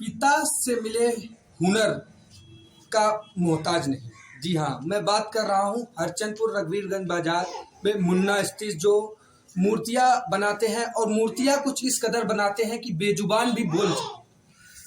पिता से मिले हुनर का मोहताज नहीं। जी हाँ, मैं बात कर रहा हूँ हरचंदपुर रघुवीरगंज बाजार में मुन्ना स्थित जो मूर्तियाँ बनाते हैं और मूर्तियाँ कुछ इस कदर बनाते हैं कि बेजुबान भी बोल सके।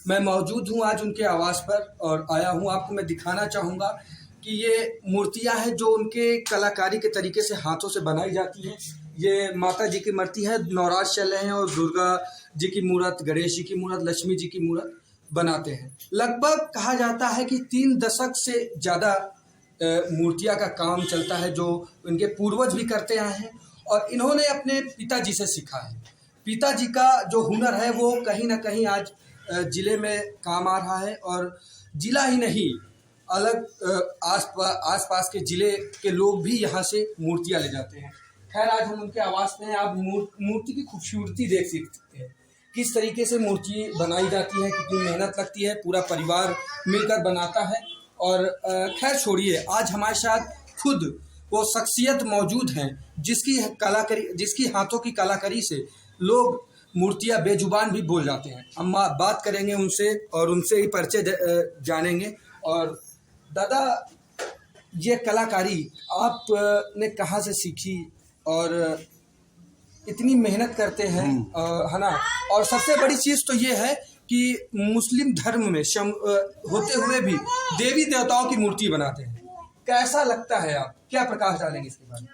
मैं मौजूद हूँ आज उनके आवास पर और आया हूँ आपको मैं दिखाना चाहूँगा कि ये मूर्तियाँ हैं जो उनके कलाकारी के तरीके से हाथों से बनाई जाती हैं। ये माता जी की मूर्ति है, नवराज चल रहे हैं और दुर्गा जी की मूर्त, गणेश जी की मूर्त, लक्ष्मी जी की मूर्त बनाते हैं। लगभग कहा जाता है कि 3 दशक से ज़्यादा मूर्तियाँ का काम चलता है जो इनके पूर्वज भी करते आए हैं और इन्होंने अपने पिताजी से सीखा है। पिताजी का जो हुनर है वो कहीं ना कहीं आज ज़िले में काम आ रहा है और ज़िला ही नहीं अलग आसपास के ज़िले के लोग भी यहाँ से मूर्तियाँ ले जाते हैं। खैर आज हम उनके आवास में हैं, आप मूर्ति की खूबसूरती देख सकते हैं, किस तरीके से मूर्ति बनाई जाती है, कितनी मेहनत लगती है, पूरा परिवार मिलकर बनाता है। और खैर छोड़िए, आज हमारे साथ खुद वो शख्सियत मौजूद हैं जिसकी हाथों की कलाकारी से लोग मूर्तियाँ बेजुबान भी बोल जाते हैं। हम बात करेंगे उनसे और उनसे ही परिचय जानेंगे। और दादा, ये कलाकारी आपने कहाँ से सीखी और इतनी मेहनत करते हैं, है ना? और सबसे बड़ी चीज़ तो ये है कि मुस्लिम धर्म में होते हुए भी देवी देवताओं की मूर्ति बनाते हैं। कैसा लगता है, आप क्या प्रकाश डालेंगे इसके बारे में?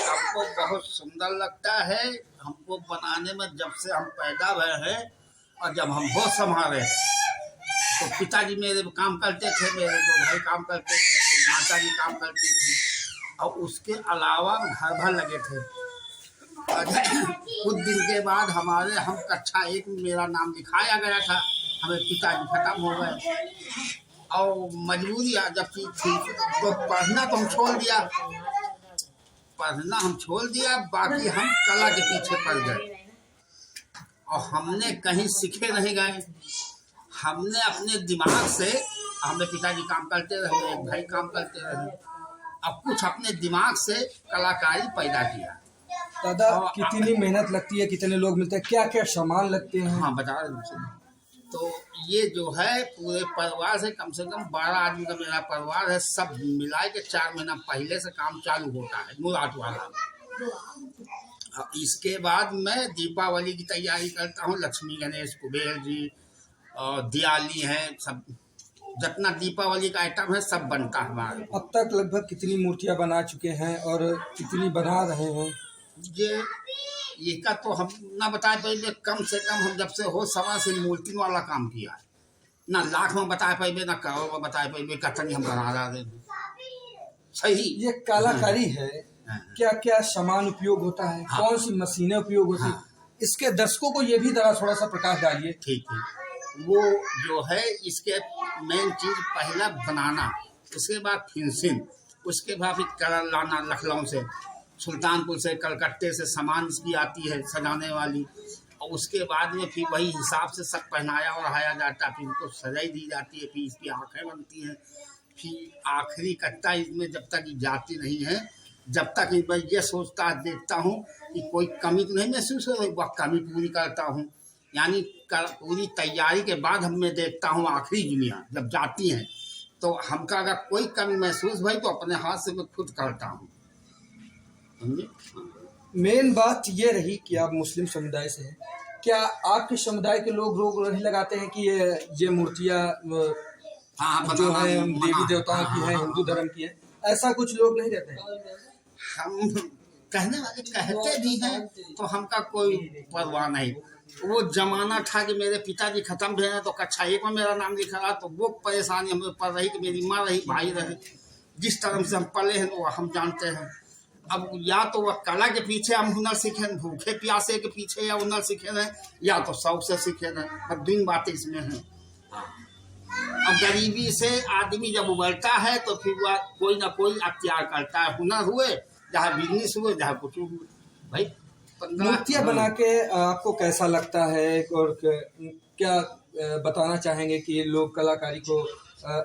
हमको बहुत सुंदर लगता है। हमको बनाने में जब से हम पैदा हुए हैं और जब हम होश संभाले हैं तो पिताजी मेरे काम करते थे, मेरे 2 भाई काम करते थे, माता जी काम करती थी और उसके अलावा घर भर लगे थे। कुछ दिन के बाद हम कक्षा 1 में मेरा नाम लिखाया गया था। हमें पिताजी खत्म हो गए और मजबूरी जब थी तो पढ़ना तो हम छोड़ दिया, बाकी हम कला के पीछे पड़ गए और हमने कहीं सीखे नहीं गए। हमने अपने दिमाग से, हमें पिताजी काम करते रहे, 1 भाई काम करते रहे, अब कुछ अपने दिमाग से कलाकारी पैदा किया। दादा, कितनी मेहनत लगती है, कितने लोग मिलते हैं, क्या क्या सामान लगते हैं? हाँ बता रहे। तो ये जो है पूरे परिवार से कम 12 आदमी का मेरा परिवार है। सब मिला के 4 महीना पहले से काम चालू होता है मुराद वाला। इसके बाद मैं दीपावली की तैयारी करता हूँ। लक्ष्मी, गणेश, कुबेर जी और दिवाली है, सब जितना दीपावली का आइटम है सब बनता है हमारे। अब तक लगभग कितनी मूर्तियाँ बना चुके हैं और कितनी बना रहे हैं? ये का तो हम ना बता पाएंगे। कम से कम हम जब से हो सवा से मूर्ति वाला काम किया है, ना लाख में बता पाएंगे ना करोड़ में बता पाएंगे, कतनी हम बना रहे हैं। सही ये कलाकारी है। क्या क्या सामान उपयोग होता है? हाँ। कौन सी मशीनें उपयोग होती है? हाँ। इसके दर्शकों को ये भी जरा थोड़ा सा प्रकाश डालिए। ठीक है। वो जो है इसके मेन चीज पहला बनाना, उसके बाद फिनिशिंग, उसके बाद फिर कलर लाना लखनऊ से, सुल्तानपुर से, कलकत्ते से सामान इसकी आती है सजाने वाली, और उसके बाद में फिर वही हिसाब से सब पहनाया और रहाया जाता है। फिर उसको सजाई दी जाती है, फिर इसकी आँखें बनती हैं। फिर आखिरी कट्टा इसमें जब तक जाती नहीं है, जब तक मैं ये सोचता देखता हूँ कि कोई कमी तो नहीं महसूस हो रही, वह कमी पूरी करता हूँ। यानी पूरी तैयारी के बाद हम मैं देखता हूँ आखिरी दुनिया जब जाती हैं तो हमका अगर कोई कमी महसूस हुई तो अपने हाथ से मैं खुद करता हूँ। मेन बात ये रही कि आप मुस्लिम समुदाय से हैं, क्या आपके समुदाय के लोग रोक नहीं लगाते हैं कि ये मूर्तियाँ जो है देवी देवताओं की है, हिंदू धर्म की है? ऐसा कुछ लोग नहीं रहते हैं? हम कहने वाले कहते भी हैं तो हमका कोई परवाह नहीं। वो जमाना था कि मेरे पिताजी खत्म हुए हैं तो कक्षा 1 में मेरा नाम लिखा रहा, तो वो परेशानी हमें पड़ रही कि मेरी माँ रही, भाई रहे, जिस तरह से हम पले हैं वो हम जानते हैं। अब या तो वह कला के पीछे हम हुनर सीखे, भूखे प्यासे के पीछे या हुनर सीखे हैं, या तो शौक से सीखे हैं। अब 2 बातें इसमें हैं। अब गरीबी से आदमी जब उबरता है तो फिर वह कोई ना कोई अख्तियार करता है। हुनर हुए, जहाँ बिजनेस हुए, जहाँ कुछ हुए। भाई मूर्तियाँ बना के आपको कैसा लगता है और क्या बताना चाहेंगे कि लोग कलाकारी को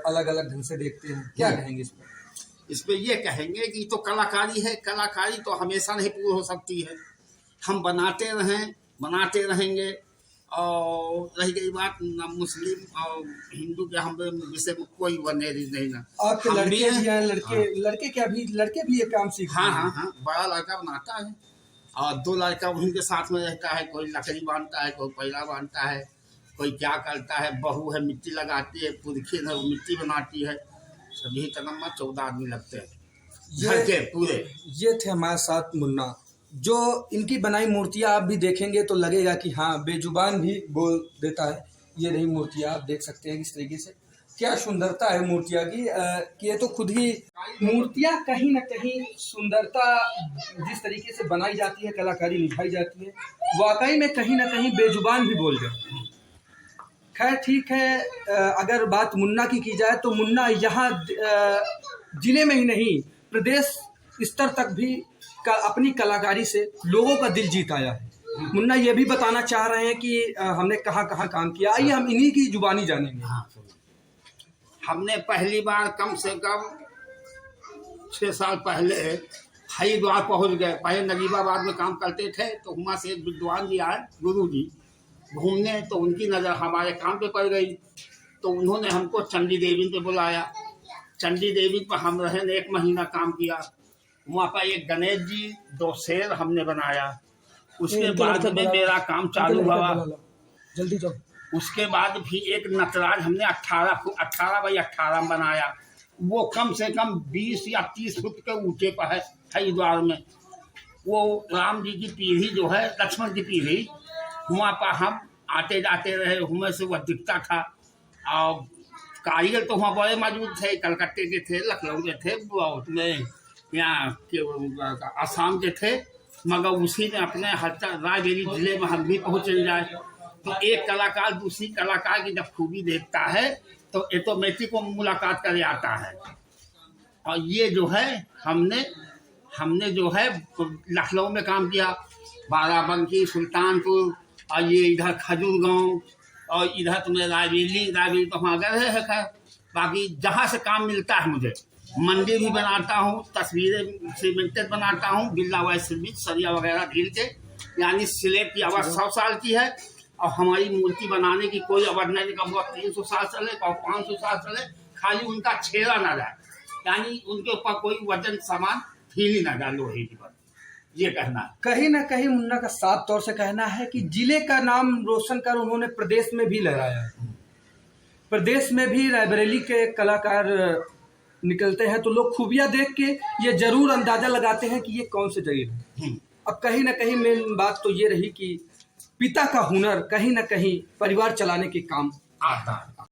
अलग अलग ढंग से देखते हैं? क्या कहेंगे इस पर? इस पे ये कहेंगे कि तो कलाकारी है, कलाकारी तो हमेशा नहीं पूरी हो सकती है। हम बनाते रहेंगे और रही गई बात ना मुस्लिम और हिंदू के हम विषय में कोई वनेरी नहीं ना। आपके हम लड़के भी हैं। भी हैं, लड़के भी ये काम सीख हाँ रहे हैं। हाँ हाँ, बड़ा लड़का बनाता है और 2 लड़का उनके साथ में रहता है, कोई लकड़ी बांधता है, कोई पैला बांधता है, कोई क्या करता है, बहू है मिट्टी लगाती है, पुरखिन है वो मिट्टी बनाती है, सभी तनम में 14 आदमी लगते हैं घर के पूरे। ये थे हमारे साथ मुन्ना, जो इनकी बनाई मूर्तियां आप भी देखेंगे तो लगेगा कि हाँ बेजुबान भी बोल देता है। ये रही मूर्तियां, आप देख सकते हैं किस तरीके से, क्या सुंदरता है मूर्तियां की। कि ये तो खुद ही मूर्तियां कहीं ना कहीं सुंदरता जिस तरीके से बनाई जाती है, कलाकारी निभाई जाती है, वाकई में कहीं ना कहीं बेजुबान भी बोल जाते हैं। खैर ठीक है, अगर बात मुन्ना की जाए तो मुन्ना यहाँ जिले में ही नहीं प्रदेश स्तर तक भी अपनी कलाकारी से लोगों का दिल जीत आया है। मुन्ना ये भी बताना चाह रहे हैं कि हमने कहाँ कहाँ काम किया, आइए हम इन्हीं की जुबानी जानेंगे। हाँ, हमने पहली बार कम से कम 6 साल पहले हरिद्वार पहुंच गए। पहले नजीबाबाद में काम करते थे तो वहाँ से एक विद्वान जी आए, गुरु जी घूमने, तो उनकी नज़र हमारे काम पे पड़ गई तो उन्होंने हमको चंडी देवी पे बुलाया। चंडी देवी पर हम रहे 1 महीना काम किया। वहाँ पर एक गणेश जी 2 शेर हमने बनाया। उसके बाद में मेरा काम चालू हुआ। जल्दी जाओ। उसके बाद भी एक नटराज हमने 18 बाई 18 बनाया। वो कम से कम 20 या 30 फुट के ऊंचे पर है हरिद्वार में। वो राम जी की पीढ़ी जो है, लक्ष्मण की पीढ़ी, वहाँ पर हम आते जाते रहे, वहाँ से वह दिखता था। और कारीगर तो वहाँ बड़े मौजूद थे, कलकत्ते के थे, लखनऊ के थे, उसमें यहाँ के आसाम के थे, मगर उसी ने अपने रायबरेली जिले में हम भी पहुँच जाए तो एक कलाकार दूसरी कलाकार की जब खूबी देखता है तो ऑटोमेटिक को मुलाकात कर आता है। और ये जो है हमने जो है लखनऊ में काम किया, बाराबंकी, सुल्तानपुर, और ये इधर खजूर गांव, और इधर तुमने रायबरेली तो वहाँ गए है। खैर बाकी जहाँ से काम मिलता है मुझे, मंदिर भी बनाता हूँ, तस्वीरें सीमेंटेड बनाता हूँ, बिल्ला वाइज सीमेंट सरिया वगैरह ढील के, यानी स्लेब की आवाज़ 100 साल की है। और हमारी मूर्ति बनाने की कोई आवाज़ नहीं का, 300 साल चले और 500 साल चले, खाली उनका छेड़ा ना जाए, यानी उनके ऊपर कोई वजन सामान फील ही ना जाए लोहे की पर, ये कहना है। कहीं ना कहीं मुन्ना का साफ तौर से कहना है कि जिले का नाम रोशन कर उन्होंने प्रदेश में भी लहराया है। प्रदेश में भी रायबरेली के कलाकार निकलते हैं तो लोग खूबियां देख के ये जरूर अंदाजा लगाते हैं कि ये कौन से जगह है। अब कहीं ना कहीं मेन बात तो ये रही कि पिता का हुनर कहीं ना कहीं परिवार चलाने के काम आता है।